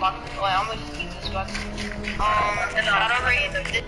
fuck. Wait, I'm gonna just keep this gun. Shadow Raid.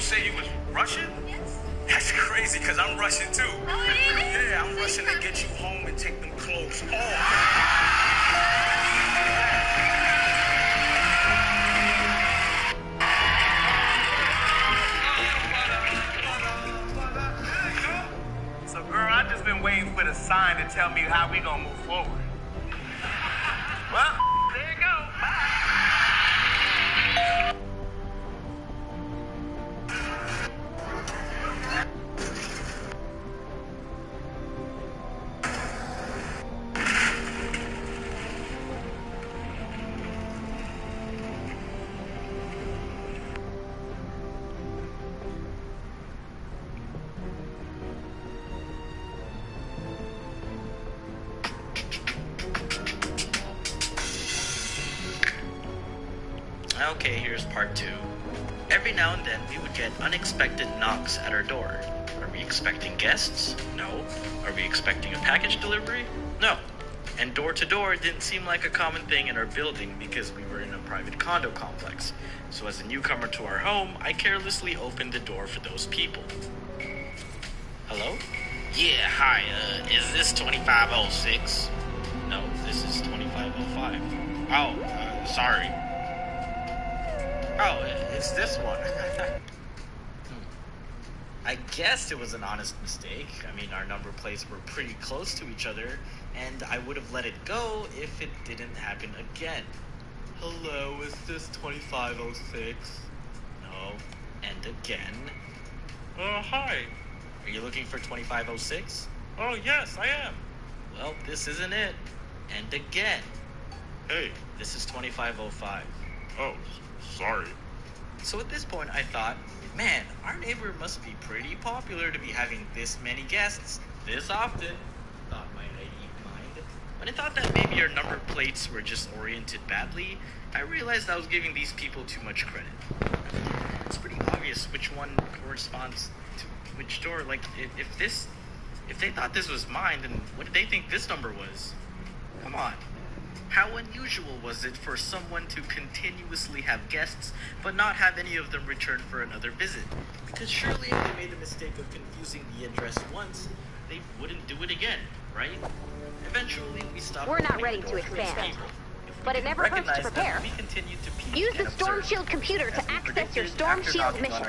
Say you was Russian? Yes. That's crazy, because I'm Russian too. Oh, really? Yeah, I'm rushing to get you home and take them clothes off. So, girl, I just been waiting for the sign to tell me how we gonna move forward. Well, there you go. Bye. Okay, here's part 2. Every now and then, we would get unexpected knocks at our door. Are we expecting guests? No. Are we expecting a package delivery? No. And door to door didn't seem like a common thing in our building because we were in a private condo complex. So as a newcomer to our home, I carelessly opened the door for those people. Hello? Yeah, hi, is this 2506? No, this is 2505. Oh, sorry. Oh, it's this one. I guess it was an honest mistake. I mean, our number plates were pretty close to each other, and I would have let it go if it didn't happen again. Hello, is this 2506? No. And again. Hi. Are you looking for 2506? Oh, yes, I am. Well, this isn't it. And again. Hey. This is 2505. Oh, sorry. So at this point, I thought, man, our neighbor must be pretty popular to be having this many guests this often, thought my naive mind. When I thought that maybe our number plates were just oriented badly, I realized I was giving these people too much credit. It's pretty obvious which one corresponds to which door. Like, if they thought this was mine, then what did they think this number was? Come on. How unusual was it for someone to continuously have guests, but not have any of them return for another visit? Because surely if they made the mistake of confusing the address once, they wouldn't do it again, right? Eventually, we stopped. We're not ready to expand, but it never hurts to prepare. Use the Storm Shield computer to access your Storm Shield mission.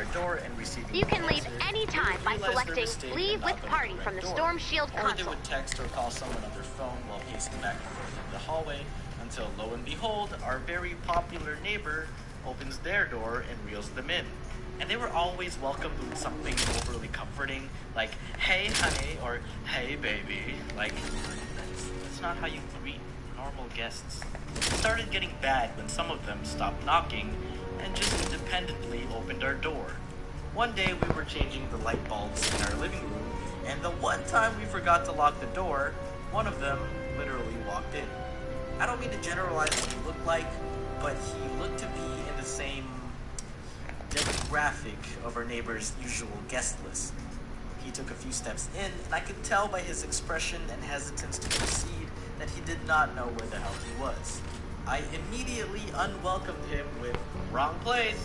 You can leave anytime by selecting Leave with Party from the Storm Shield Or they console. would text or call someone on their phone while pacing back and forth in the hallway, until lo and behold, our very popular neighbor opens their door and reels them in. And they were always welcomed with something overly comforting, like, hey honey, or hey baby. Like, that's not how you greet normal guests. It started getting bad when some of them stopped knocking and just independently opened our door. One day we were changing the light bulbs in our living room, and the one time we forgot to lock the door, one of them literally walked in. I don't mean to generalize what he looked like, but he looked to be in the same demographic of our neighbor's usual guest list. He took a few steps in, and I could tell by his expression and hesitance to proceed that he did not know where the hell he was. I immediately unwelcomed him with wrong place,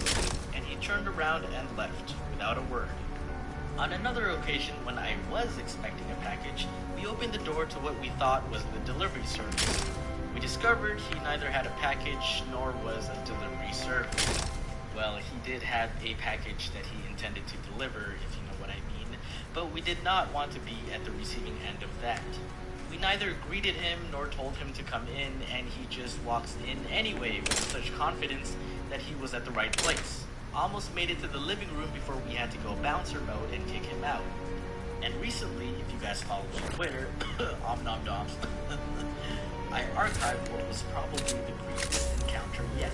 and he turned around and left without a word. On another occasion, when I was expecting a package, we opened the door to what we thought was the delivery service. We discovered he neither had a package nor was a delivery service. Well, he did have a package that he intended to deliver, if you know what I mean, but we did not want to be at the receiving end of that. We neither greeted him nor told him to come in, and he just walks in anyway with such confidence that he was at the right place. Almost made it to the living room before we had to go bouncer mode and kick him out. And recently, if you guys follow me on Twitter, omnomdoms, I archived what was probably the creepiest encounter yet.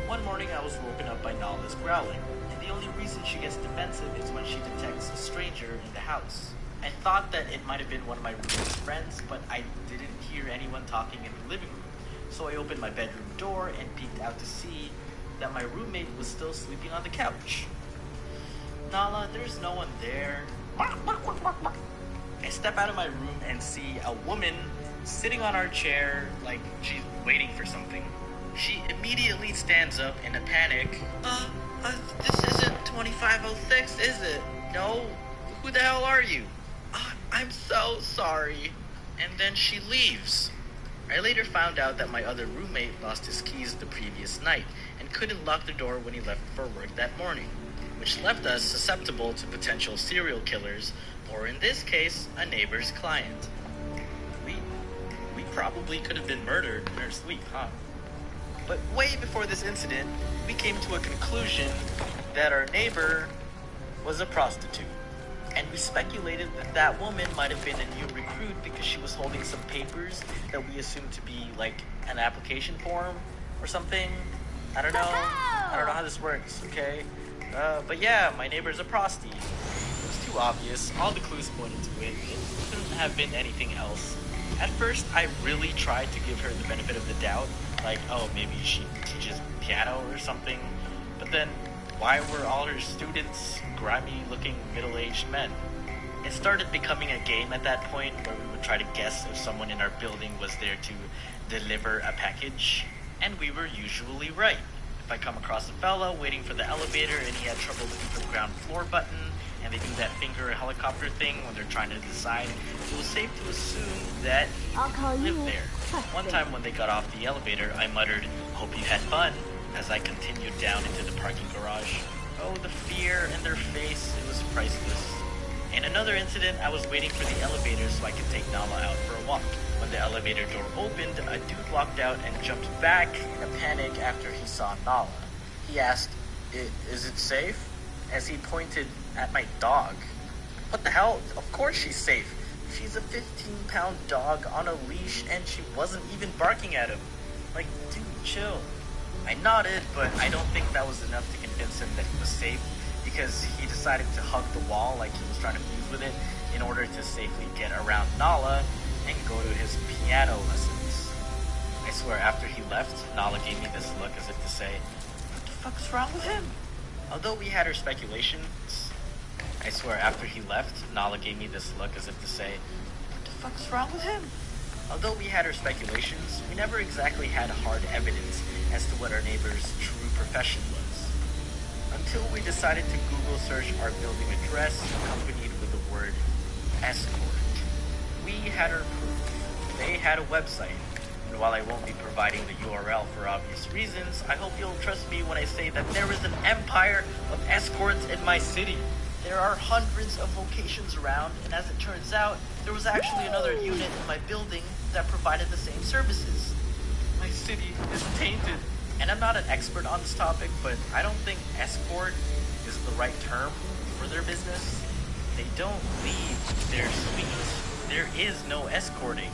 One morning I was woken up by Nala's growling, and the only reason she gets defensive is when she detects a stranger in the house. I thought that it might have been one of my roommate's friends, but I didn't hear anyone talking in the living room. So I opened my bedroom door and peeked out to see that my roommate was still sleeping on the couch. Nala, there's no one there. I step out of my room and see a woman sitting on our chair like she's waiting for something. She immediately stands up in a panic. This isn't 2506, is it? No? Who the hell are you? I'm so sorry. And then she leaves. I later found out that my other roommate lost his keys the previous night and couldn't lock the door when he left for work that morning, which left us susceptible to potential serial killers, or in this case, a neighbor's client. We probably could have been murdered in our sleep, huh? But way before this incident, we came to a conclusion that our neighbor was a prostitute. And we speculated that that woman might have been a new recruit because she was holding some papers that we assumed to be like an application form or something. I don't know how this works, okay? But yeah, my neighbor's a prostie. It was too obvious. All the clues pointed to it. It couldn't have been anything else. At first, I really tried to give her the benefit of the doubt. Like, oh, maybe she teaches piano or something. But then, why were all her students grimy-looking middle-aged men? It started becoming a game at that point where we would try to guess if someone in our building was there to deliver a package. And we were usually right. If I come across a fella waiting for the elevator and he had trouble looking for the ground floor button, and they do that finger helicopter thing when they're trying to decide, it was safe to assume that he lived there. One time when they got off the elevator, I muttered, "Hope you had fun," as I continued down into the parking garage. Oh, the fear in their face, it was priceless. In another incident, I was waiting for the elevator so I could take Nala out for a walk. When the elevator door opened, a dude walked out and jumped back in a panic after he saw Nala. He asked, "Is it safe?" as he pointed at my dog. What the hell? Of course she's safe. She's a 15-pound dog on a leash and she wasn't even barking at him. Like, dude, chill. I nodded, but I don't think that was enough to convince him that he was safe, because he decided to hug the wall like he was trying to fuse with it in order to safely get around Nala and go to his piano lessons. I swear after he left, Nala gave me this look as if to say, "What the fuck's wrong with him?" Although we had our speculations, I swear after he left, Nala gave me this look as if to say, "What the fuck's wrong with him?" Although we had our speculations, we never exactly had hard evidence as to what our neighbor's true profession was. Until we decided to Google search our building address accompanied with the word escort. We had our proof. They had a website. And while I won't be providing the URL for obvious reasons, I hope you'll trust me when I say that there is an empire of escorts in my city. There are hundreds of locations around, and as it turns out, there was actually another unit in my building that provided the same services. My city is tainted. And I'm not an expert on this topic, but I don't think escort is the right term for their business. They don't leave their suite. There is no escorting.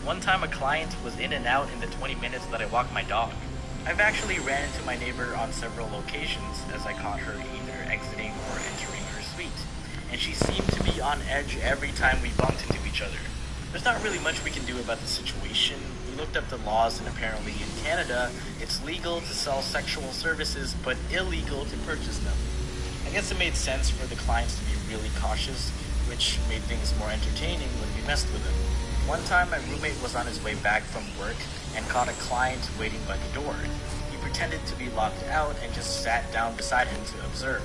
One time a client was in and out in the 20 minutes that I walked my dog. I've actually ran into my neighbor on several occasions as I caught her either exiting or entering her suite. And she seemed to be on edge every time we bumped into each other. There's not really much we can do about the situation. We looked up the laws, and apparently in Canada, it's legal to sell sexual services, but illegal to purchase them. I guess it made sense for the clients to be really cautious, which made things more entertaining when we messed with them. One time, my roommate was on his way back from work and caught a client waiting by the door. He pretended to be locked out and just sat down beside him to observe.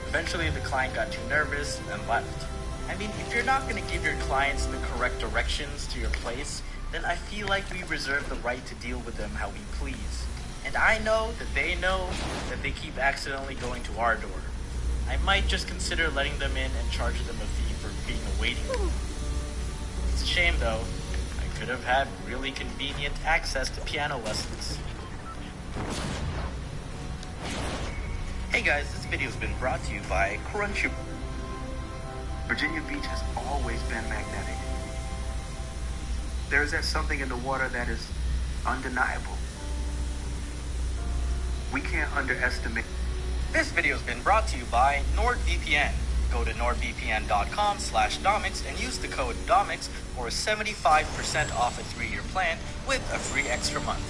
Eventually, the client got too nervous and left. I mean, if you're not going to give your clients the correct directions to your place, then I feel like we reserve the right to deal with them how we please. And I know that they keep accidentally going to our door. I might just consider letting them in and charge them a fee for being a waiting room. It's a shame though. could have had really convenient access to piano lessons. Hey guys, this video has been brought to you by Crunchy. Virginia Beach has always been magnetic. There is that something in the water that is undeniable. We can't underestimate. This video has been brought to you by NordVPN. Go to nordvpn.com/Domix and use the code Domix for 75% off a 3-year plan with a free extra month.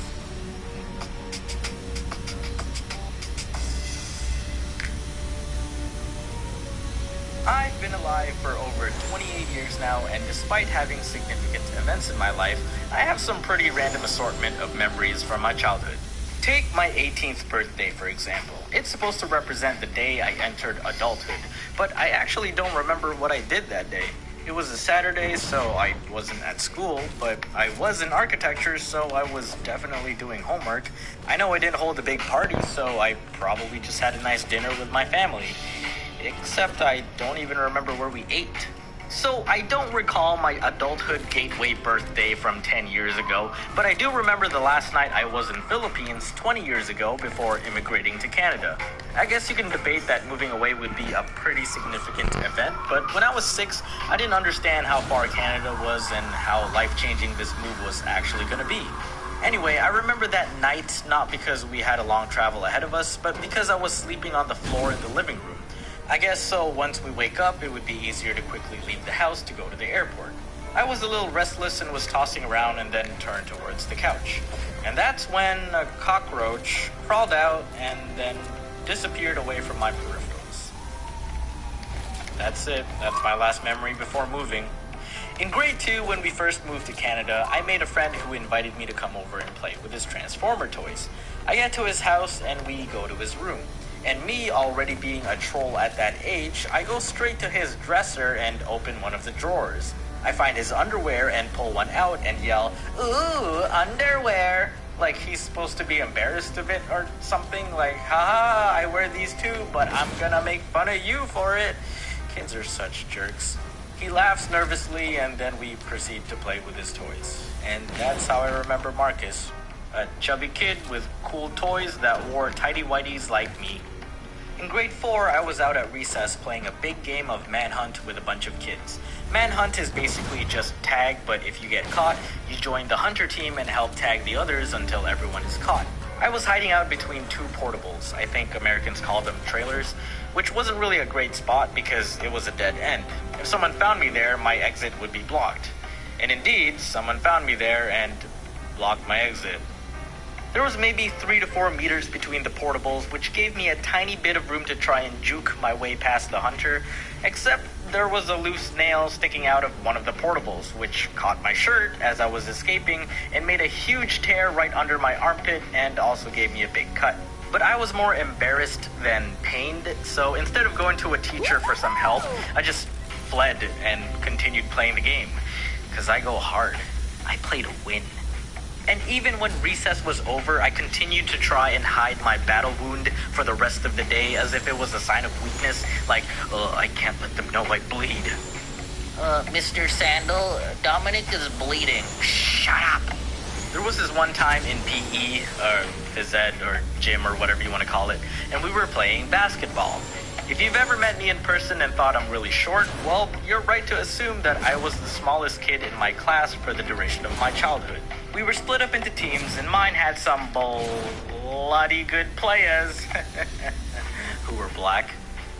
I've been alive for over 28 years now, and despite having significant events in my life, I have some pretty random assortment of memories from my childhood. Take my 18th birthday, for example. It's supposed to represent the day I entered adulthood, but I actually don't remember what I did that day. It was a Saturday, so I wasn't at school, but I was in architecture, so I was definitely doing homework. I know I didn't hold a big party, so I probably just had a nice dinner with my family. Except I don't even remember where we ate. So I don't recall my adulthood gateway birthday from 10 years ago, but I do remember the last night I was in Philippines 20 years ago before immigrating to Canada. I guess you can debate that moving away would be a pretty significant event, but when I was 6, I didn't understand how far Canada was and how life-changing this move was actually going to be. Anyway, I remember that night not because we had a long travel ahead of us, but because I was sleeping on the floor in the living room. I guess so once we wake up, it would be easier to quickly leave the house to go to the airport. I was a little restless and was tossing around and then turned towards the couch. And that's when a cockroach crawled out and then disappeared away from my peripherals. That's it. That's my last memory before moving. In grade 2, when we first moved to Canada, I made a friend who invited me to come over and play with his Transformer toys. I get to his house and we go to his room. And me already being a troll at that age, I go straight to his dresser and open one of the drawers. I find his underwear and pull one out and yell, "Ooh, underwear!" Like he's supposed to be embarrassed of it or something, like, "Haha, I wear these too, but I'm gonna make fun of you for it." Kids are such jerks. He laughs nervously and then we proceed to play with his toys. And that's how I remember Marcus. A chubby kid with cool toys that wore tighty-whities like me. In grade 4, I was out at recess playing a big game of Manhunt with a bunch of kids. Manhunt is basically just tag, but if you get caught, you join the hunter team and help tag the others until everyone is caught. I was hiding out between 2 portables, I think Americans call them trailers, which wasn't really a great spot because it was a dead end. If someone found me there, my exit would be blocked. And indeed, someone found me there and blocked my exit. There was maybe 3 to 4 meters between the portables, which gave me a tiny bit of room to try and juke my way past the hunter, except there was a loose nail sticking out of one of the portables, which caught my shirt as I was escaping and made a huge tear right under my armpit and also gave me a big cut. But I was more embarrassed than pained, so instead of going to a teacher for some help, I just fled and continued playing the game. Because I go hard. I play to win. And even when recess was over, I continued to try and hide my battle wound for the rest of the day as if it was a sign of weakness, like, I can't let them know I bleed. Mr. Sandal, Dominic is bleeding. Shut up. There was this one time in PE, or phys ed, or gym, or whatever you want to call it, and we were playing basketball. If you've ever met me in person and thought I'm really short, well, you're right to assume that I was the smallest kid in my class for the duration of my childhood. We were split up into teams, and mine had some bloody good players who were black.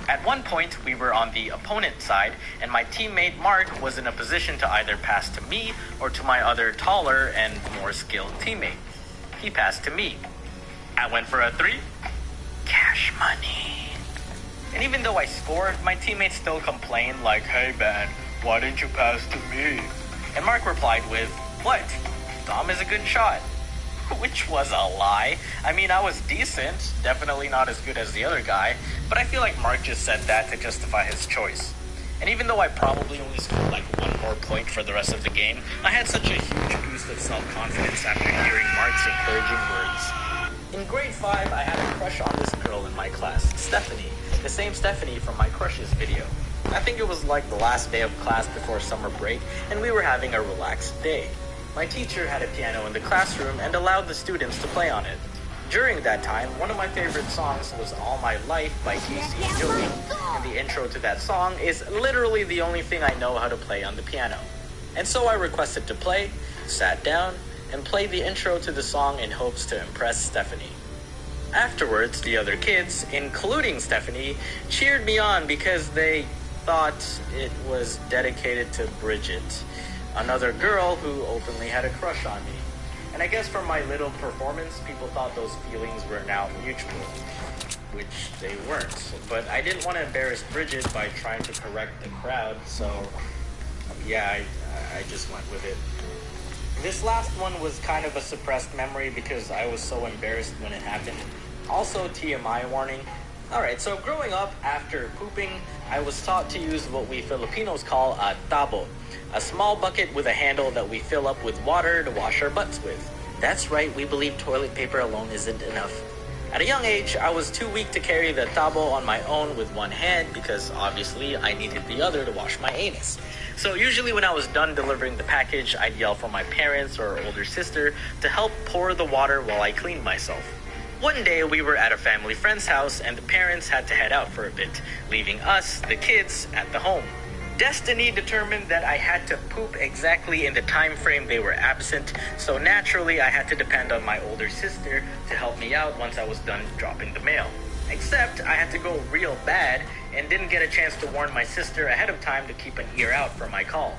At one point, we were on the opponent side, and my teammate Mark was in a position to either pass to me or to my other taller and more skilled teammate. He passed to me. I went for a 3. Cash money. And even though I scored, my teammates still complained like, "Hey man, why didn't you pass to me?" And Mark replied with, "What? Dom is a good shot." Which was a lie. I mean, I was decent, definitely not as good as the other guy, but I feel like Mark just said that to justify his choice. And even though I probably only scored like 1 more point for the rest of the game, I had such a huge boost of self-confidence after hearing Mark's encouraging words. In grade 5, I had a crush on this girl in my class, Stephanie, the same Stephanie from my crushes video. I think it was like the last day of class before summer break, and we were having a relaxed day. My teacher had a piano in the classroom and allowed the students to play on it. During that time, one of my favorite songs was All My Life by DC and Joji, and the intro to that song is literally the only thing I know how to play on the piano. And so I requested to play, sat down, and played the intro to the song in hopes to impress Stephanie. Afterwards, the other kids, including Stephanie, cheered me on because they thought it was dedicated to Bridget, another girl who openly had a crush on me. And I guess from my little performance, people thought those feelings were now mutual, which they weren't. But I didn't want to embarrass Bridget by trying to correct the crowd, so yeah, I just went with it. This last one was kind of a suppressed memory because I was so embarrassed when it happened. Also, TMI warning. Alright, so growing up, after pooping, I was taught to use what we Filipinos call a tabo, a small bucket with a handle that we fill up with water to wash our butts with. That's right, we believe toilet paper alone isn't enough. At a young age, I was too weak to carry the tabo on my own with one hand because obviously I needed the other to wash my anus. So usually when I was done delivering the package, I'd yell for my parents or older sister to help pour the water while I cleaned myself. One day we were at a family friend's house and the parents had to head out for a bit, leaving us, the kids, at the home. Destiny determined that I had to poop exactly in the time frame they were absent, so naturally I had to depend on my older sister to help me out once I was done dropping the mail. Except I had to go real bad and didn't get a chance to warn my sister ahead of time to keep an ear out for my call.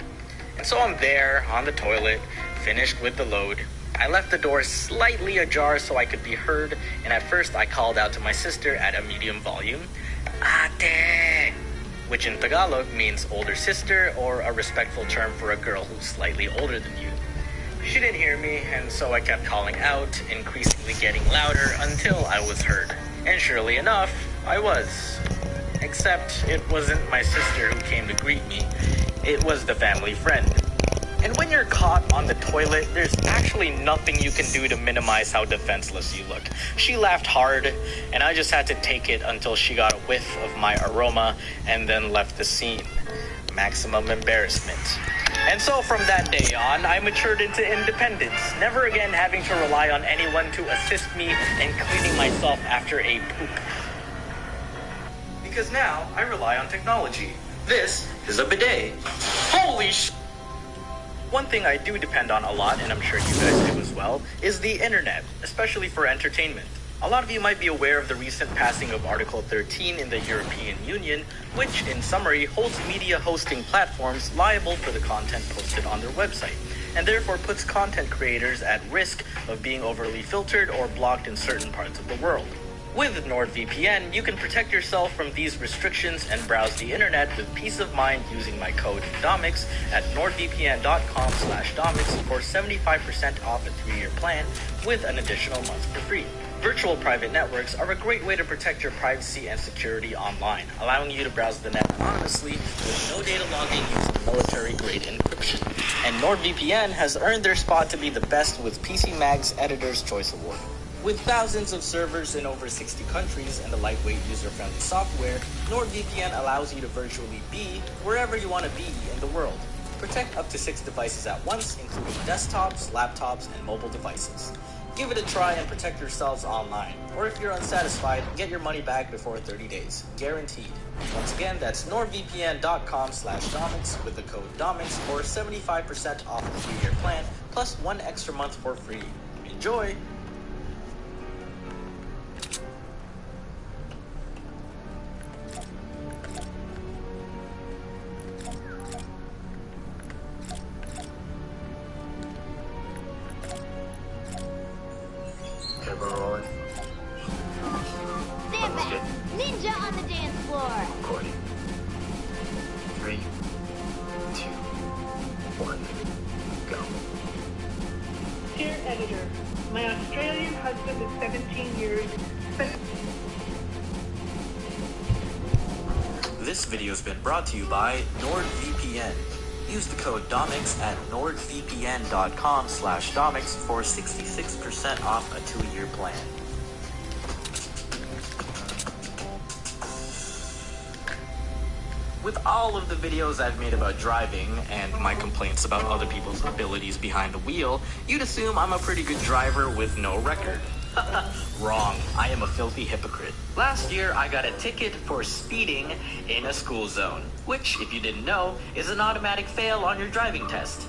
And so I'm there, on the toilet, finished with the load. I left the door slightly ajar so I could be heard, and at first I called out to my sister at a medium volume, "Ate!" which in Tagalog means older sister or a respectful term for a girl who's slightly older than you. She didn't hear me, and so I kept calling out, increasingly getting louder until I was heard. And surely enough, I was. Except it wasn't my sister who came to greet me, it was the family friend. And when you're caught on the toilet, there's actually nothing you can do to minimize how defenseless you look. She laughed hard, and I just had to take it until she got a whiff of my aroma and then left the scene. Maximum embarrassment. And so from that day on, I matured into independence, never again having to rely on anyone to assist me in cleaning myself after a poop. Because now, I rely on technology. This is a bidet. Holy sh**! One thing I do depend on a lot, and I'm sure you guys do as well, is the internet, especially for entertainment. A lot of you might be aware of the recent passing of Article 13 in the European Union, which, in summary, holds media hosting platforms liable for the content posted on their website, and therefore puts content creators at risk of being overly filtered or blocked in certain parts of the world. With NordVPN, you can protect yourself from these restrictions and browse the internet with peace of mind using my code DOMIX at nordvpn.com/DOMIX for 75% off a 3-year plan with an additional month for free. Virtual private networks are a great way to protect your privacy and security online, allowing you to browse the net anonymously with no data logging using military-grade encryption. And NordVPN has earned their spot to be the best with PC Mag's Editor's Choice Award. With thousands of servers in over 60 countries and the lightweight user-friendly software, NordVPN allows you to virtually be wherever you want to be in the world. Protect up to 6 devices at once, including desktops, laptops, and mobile devices. Give it a try and protect yourselves online. Or if you're unsatisfied, get your money back before 30 days. Guaranteed. Once again, that's nordvpn.com/DOMIX with the code DOMIX for 75% off the 3-year plan, plus 1 extra month for free. Enjoy! Stand back! Ninja on the dance floor! Recording. 3, 2, 1, go. Dear editor, my Australian husband of 17 years spent... This video has been brought to you by NordVPN. Use the code DOMIX at nordvpn.com/DOMIX for 66% off a 2-year plan. With all of the videos I've made about driving and my complaints about other people's abilities behind the wheel, you'd assume I'm a pretty good driver with no record. Wrong. I am a filthy hypocrite. Last year, I got a ticket for speeding in a school zone, which, if you didn't know, is an automatic fail on your driving test.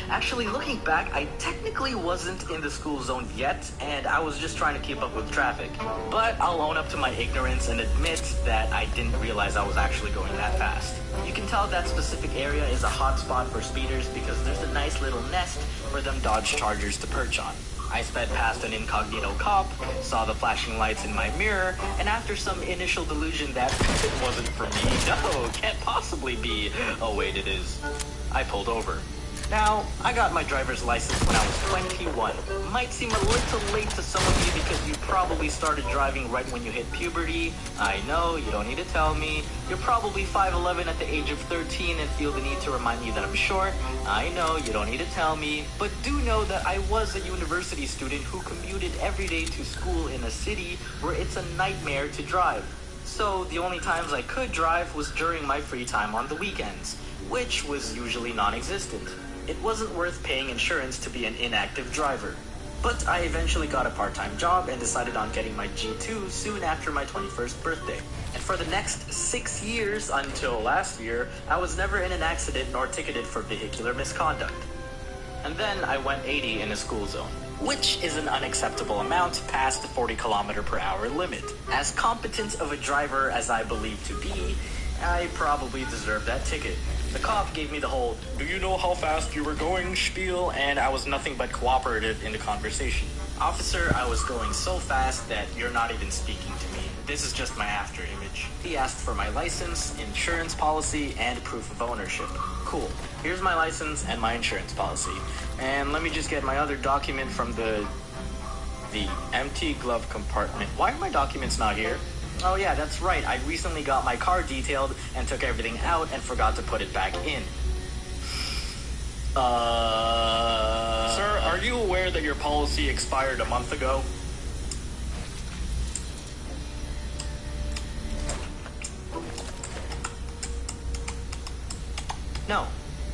Actually, looking back, I technically wasn't in the school zone yet, and I was just trying to keep up with traffic. But I'll own up to my ignorance and admit that I didn't realize I was actually going that fast. You can tell that specific area is a hot spot for speeders because there's a nice little nest for them Dodge Chargers to perch on. I sped past an incognito cop, saw the flashing lights in my mirror, and after some initial delusion that it wasn't for me, no, can't possibly be, oh wait, it is, I pulled over. Now, I got my driver's license when I was 21. Might seem a little late to some of you because you probably started driving right when you hit puberty. I know, you don't need to tell me. You're probably 5'11" at the age of 13 and feel the need to remind me that I'm short. I know, you don't need to tell me. But do know that I was a university student who commuted every day to school in a city where it's a nightmare to drive. So the only times I could drive was during my free time on the weekends, which was usually non-existent. It wasn't worth paying insurance to be an inactive driver. But I eventually got a part-time job and decided on getting my G2 soon after my 21st birthday. And for the next 6 years until last year, I was never in an accident nor ticketed for vehicular misconduct. And then I went 80 in a school zone, which is an unacceptable amount past the 40km/h limit. As competent of a driver as I believe to be, I probably deserved that ticket. The cop gave me the whole, "Do you know how fast you were going?" spiel, and I was nothing but cooperative in the conversation. "Officer, I was going so fast that you're not even speaking to me. This is just my after image." He asked for my license, insurance policy, and proof of ownership. Cool. Here's my license and my insurance policy. And let me just get my other document from the empty glove compartment. Why are my documents not here? Oh yeah, that's right. I recently got my car detailed and took everything out and forgot to put it back in. Sir, are you aware that your policy expired a month ago? No.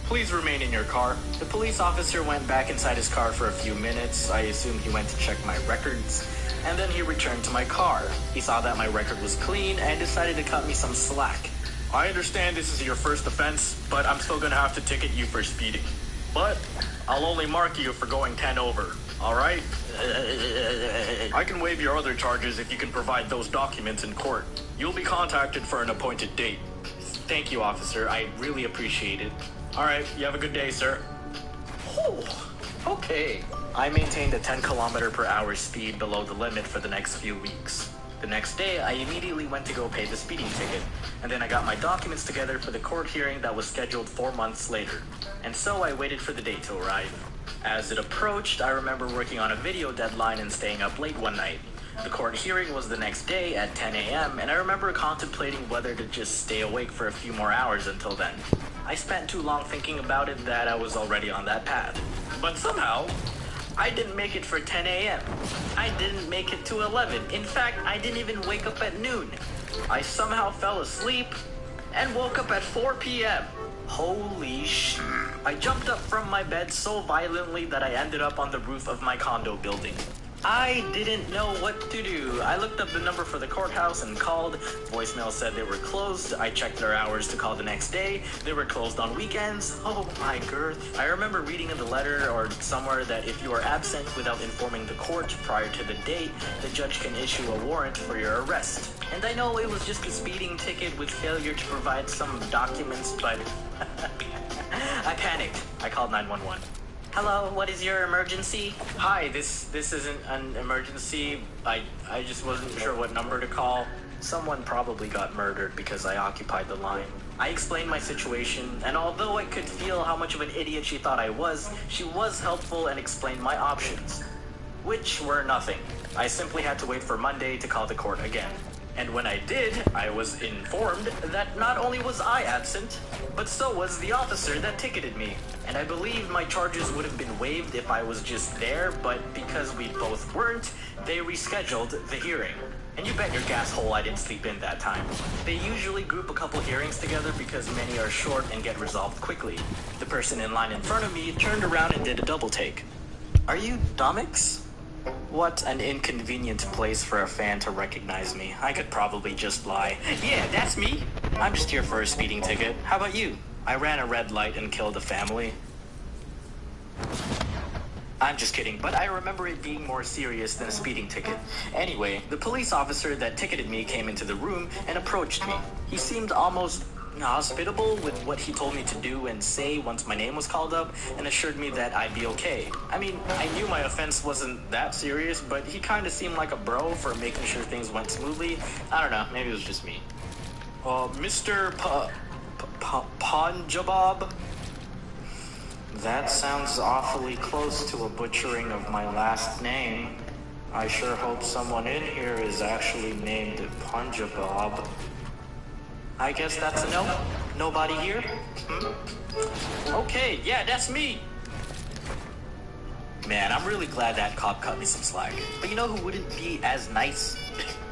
Please remain in your car. The police officer went back inside his car for a few minutes. I assumed he went to check my records. And then he returned to my car. He saw that my record was clean and decided to cut me some slack. "I understand this is your first offense, but I'm still gonna have to ticket you for speeding. But I'll only mark you for going 10 over, alright? I can waive your other charges if you can provide those documents in court. You'll be contacted for an appointed date." Thank you, officer. I really appreciate it. Alright, you have a good day, sir. Oh, okay. I maintained a 10km/h speed below the limit for the next few weeks. The next day, I immediately went to go pay the speeding ticket, and then I got my documents together for the court hearing that was scheduled 4 months later. And so I waited for the date to arrive. As it approached, I remember working on a video deadline and staying up late one night. The court hearing was the next day at 10 a.m., and I remember contemplating whether to just stay awake for a few more hours until then. I spent too long thinking about it that I was already on that path. But somehow, I didn't make it for 10 a.m. I didn't make it to 11. In fact, I didn't even wake up at noon. I somehow fell asleep and woke up at 4 p.m. Holy sh! I jumped up from my bed so violently that I ended up on the roof of my condo building. I didn't know what to do. I looked up the number for the courthouse and called. Voicemail said they were closed. I checked their hours to call the next day. They were closed on weekends. Oh my girth. I remember reading in the letter or somewhere that if you are absent without informing the court prior to the date, the judge can issue a warrant for your arrest. And I know it was just a speeding ticket with failure to provide some documents, but I panicked. I called 911. "Hello, what is your emergency?" "Hi, this isn't an emergency. I just wasn't sure what number to call. Someone probably got murdered because I occupied the line." I explained my situation, and although I could feel how much of an idiot she thought I was, she was helpful and explained my options, which were nothing. I simply had to wait for Monday to call the court again. And when I did, I was informed that not only was I absent, but so was the officer that ticketed me. And I believe my charges would have been waived if I was just there, but because we both weren't, they rescheduled the hearing. And And you bet your gas hole I didn't sleep in that time. They usually group a couple hearings together because many are short and get resolved quickly. The person in line in front of me turned around and did a double take. Are you Domix? What an inconvenient place for a fan to recognize me. I could probably just lie. Yeah, that's me. I'm just here for a speeding ticket. How about you? I ran a red light and killed a family. I'm just kidding, but I remember it being more serious than a speeding ticket. Anyway, the police officer that ticketed me came into the room and approached me. He seemed almost hospitable with what he told me to do and say once my name was called up, and assured me that I'd be okay. I mean, I knew my offense wasn't that serious, but he kind of seemed like a bro for making sure things went smoothly. I don't know, maybe it was just me. Mr. Punjabab? That sounds awfully close to a butchering of my last name. I sure hope someone in here is actually named Punjabab. I guess that's a no? Nobody here? Okay, yeah, that's me. Man, I'm really glad that cop cut me some slack. But you know who wouldn't be as nice?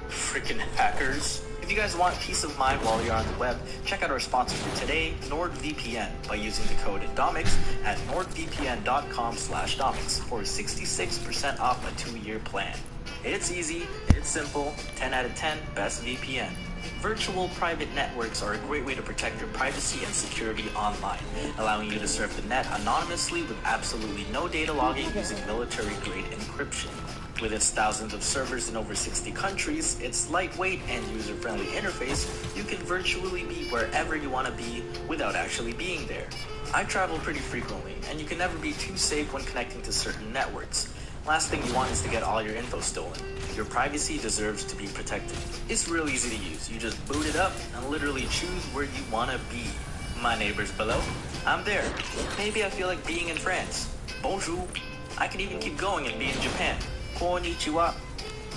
Freaking hackers. If you guys want peace of mind while you're on the web, check out our sponsor for today, NordVPN, by using the code DOMIX at nordvpn.com/Domix for 66% off a 2-year plan. It's easy, it's simple, 10 out of 10, best VPN. Virtual private networks are a great way to protect your privacy and security online, allowing you to surf the net anonymously with absolutely no data logging using military-grade encryption. With its thousands of servers in over 60 countries, its lightweight and user-friendly interface, you can virtually be wherever you want to be without actually being there. I travel pretty frequently, and you can never be too safe when connecting to certain networks. Last thing you want is to get all your info stolen. Your privacy deserves to be protected. It's real easy to use. You just boot it up and literally choose where you want to be. My neighbor's below. I'm there. Maybe I feel like being in France. Bonjour. I can even keep going and be in Japan. Konnichiwa.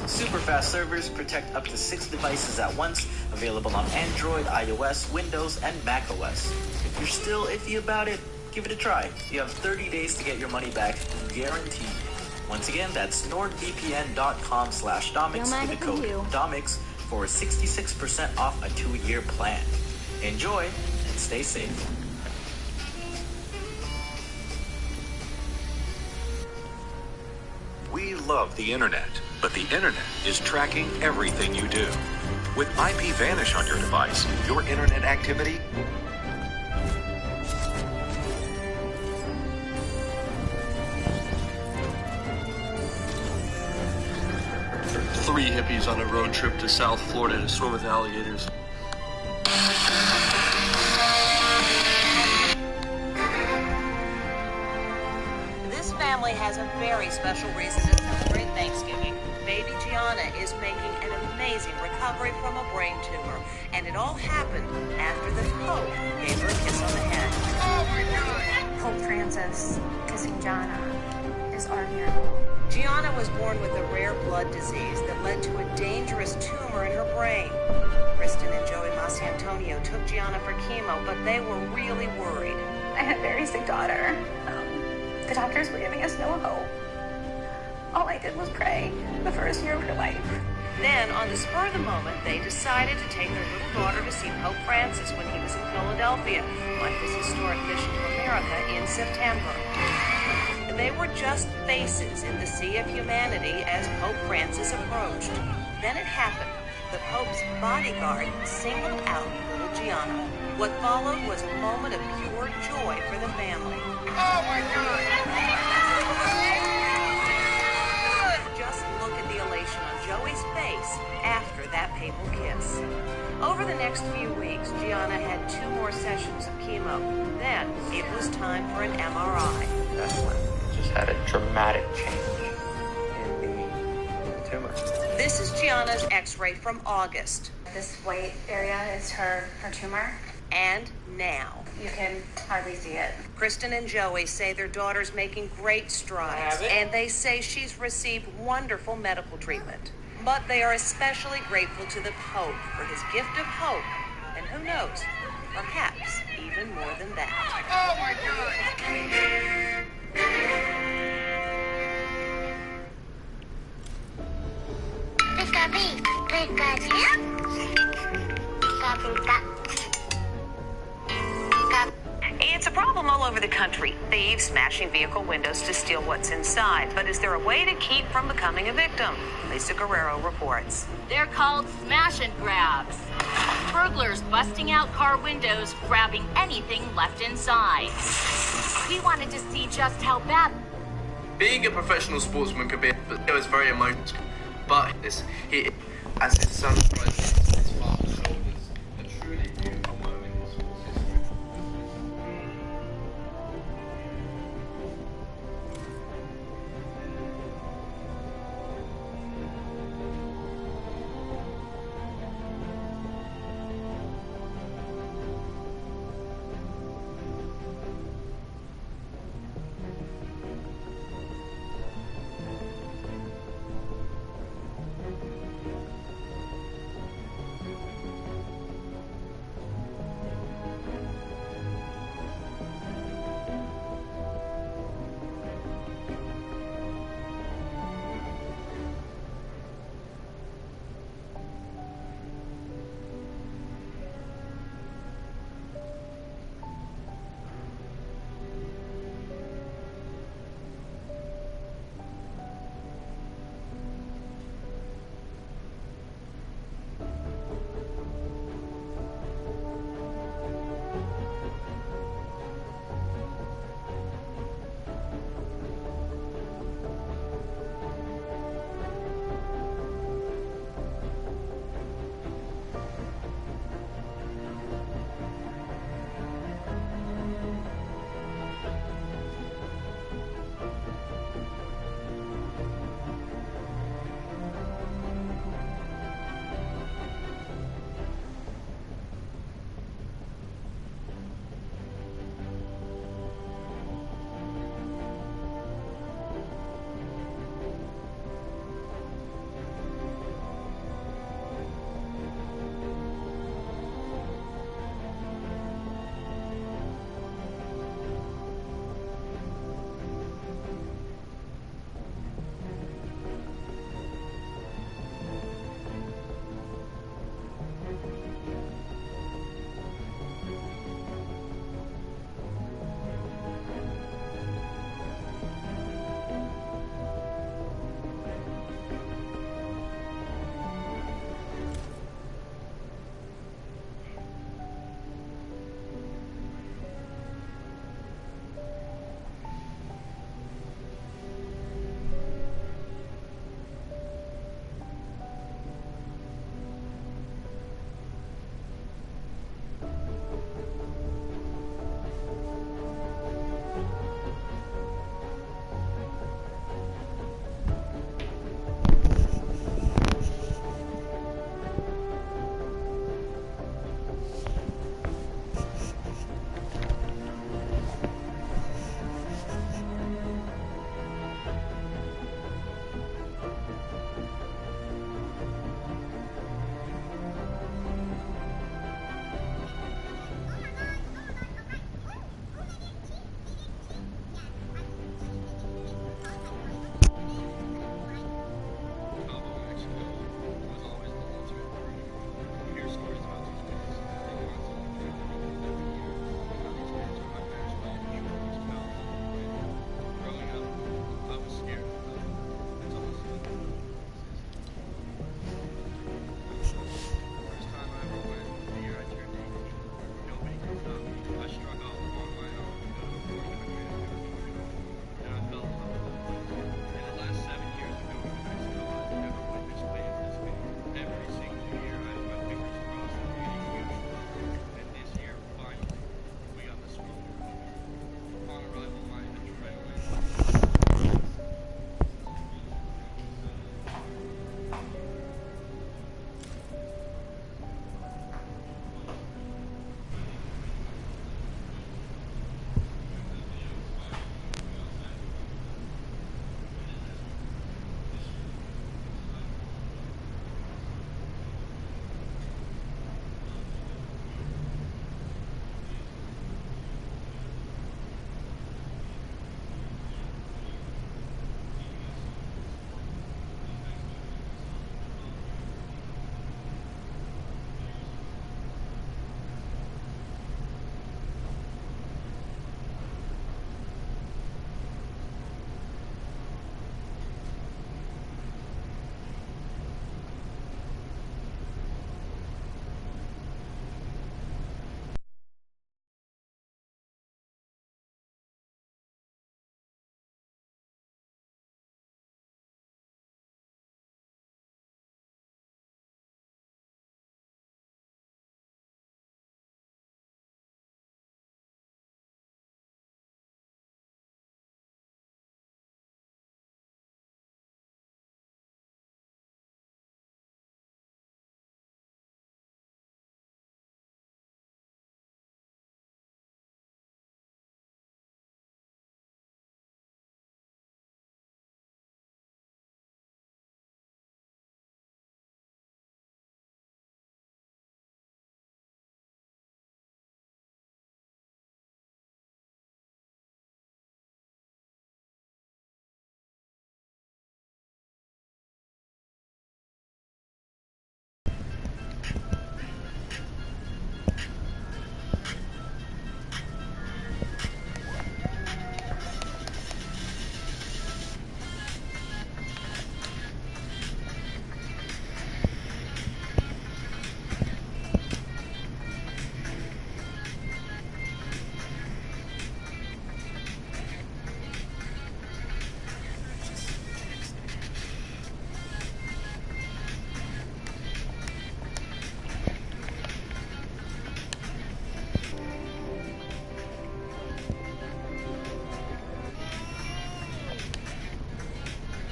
Super fast servers protect up to 6 devices at once, available on Android, iOS, Windows, and macOS. If you're still iffy about it, give it a try. You have 30 days to get your money back, guaranteed. Once again, that's nordvpn.com/Domix with the code Domix for 66% off a 2-year plan. Enjoy and stay safe. We love the internet, but the internet is tracking everything you do. With IP Vanish on your device, your internet activity 3 hippies on a road trip to South Florida to swim with alligators. This family has a very special reason to celebrate Thanksgiving. Baby Gianna is making an amazing recovery from a brain tumor, and it all happened after the Pope gave her a kiss on the head. Oh my God! Pope Francis kissing Gianna is our miracle. Gianna was born with a rare blood disease that led to a dangerous tumor in her brain. Kristen and Joey Masantonio took Gianna for chemo, but they were really worried. I had a very sick daughter. The doctors were giving us no hope. All I did was pray the first year of her life. Then, on the spur of the moment, they decided to take their little daughter to see Pope Francis when he was in Philadelphia on his historic mission to America in September. They were just faces in the sea of humanity as Pope Francis approached. Then it happened. The Pope's bodyguard singled out little Gianna. What followed was a moment of pure joy for the family. Oh my God! Just look at the elation on Joey's face after that papal kiss. Over the next few weeks, Gianna had 2 more sessions of chemo. Then it was time for an MRI. That's when had a dramatic change in the tumor. This is Gianna's x-ray from August. This white area is her tumor. And now. You can hardly see it. Kristen and Joey say their daughter's making great strides, and they say she's received wonderful medical treatment. But they are especially grateful to the Pope for his gift of hope, and who knows, perhaps even more than that. Oh my God! Mr. B, It's a problem all over the country. Thieves smashing vehicle windows to steal what's inside. But is there a way to keep from becoming a victim? Lisa Guerrero reports. They're called smash and grabs. Burglars busting out car windows, grabbing anything left inside. We wanted to see just how bad. Being a professional sportsman could be, but it was very emotional. But he, as his son rises his father's shoulders, a truly